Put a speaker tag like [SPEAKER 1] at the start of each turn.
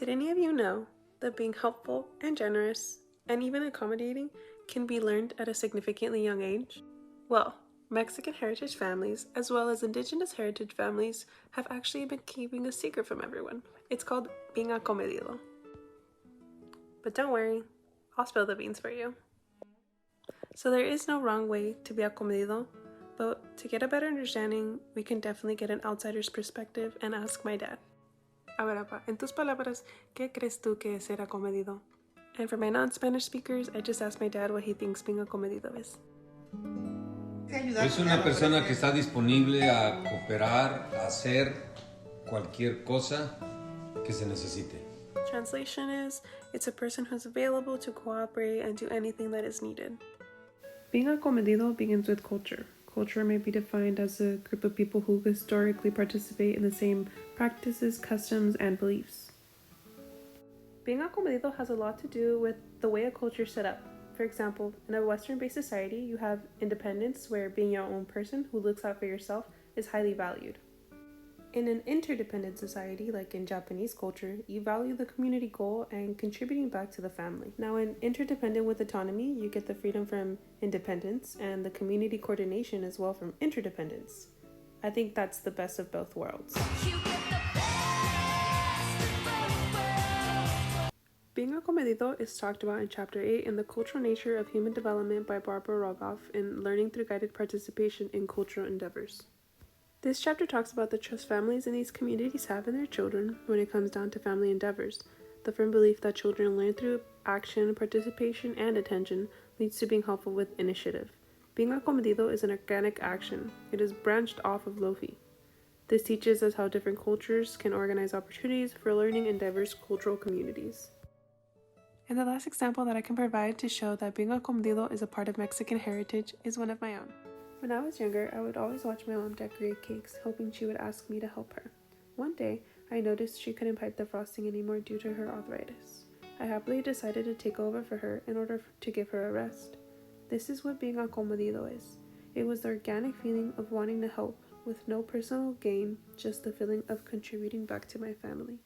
[SPEAKER 1] Did any of you know that being helpful and generous and even accommodating can be learned at a significantly young age? Well, Mexican heritage families, as well as indigenous heritage families, have actually been keeping a secret from everyone. It's called being acomedido. But don't worry, I'll spill the beans for you. So there is no wrong way to be acomedido, but to get a better understanding, we can definitely get an outsider's perspective and ask my dad. A ver, apa, en tus palabras, ¿qué crees tú que es ser acomedido? And for my non-Spanish speakers, I just asked my dad what he thinks being acomedido is.
[SPEAKER 2] Es una persona que está disponible a cooperar, a hacer cualquier cosa que se necesite.
[SPEAKER 1] Translation is, it's a person who's available to cooperate and do anything that is needed. Being acomedido begins with culture. Culture may be defined as a group of people who historically participate in the same practices, customs, and beliefs. Being acomedido has a lot to do with the way a culture is set up. For example, in a Western-based society, you have independence, where being your own person who looks out for yourself is highly valued. In an interdependent society, like in Japanese culture, you value the community goal and contributing back to the family. Now, in interdependent with autonomy, you get the freedom from independence and the community coordination as well from interdependence. I think that's the best of both worlds. Being acomedido is talked about in Chapter 8 in The Cultural Nature of Human Development by Barbara Rogoff in Learning Through Guided Participation in Cultural Endeavors. This chapter talks about the trust families in these communities have in their children when it comes down to family endeavors. The firm belief that children learn through action, participation, and attention leads to being helpful with initiative. Being acomedido is an organic action. It is branched off of LOFI. This teaches us how different cultures can organize opportunities for learning in diverse cultural communities. And the last example that I can provide to show that being acomedido is a part of Mexican heritage is one of my own. When I was younger, I would always watch my mom decorate cakes, hoping she would ask me to help her. One day, I noticed she couldn't pipe the frosting anymore due to her arthritis. I happily decided to take over for her in order to give her a rest. This is what being acomedido is. It was the organic feeling of wanting to help, with no personal gain, just the feeling of contributing back to my family.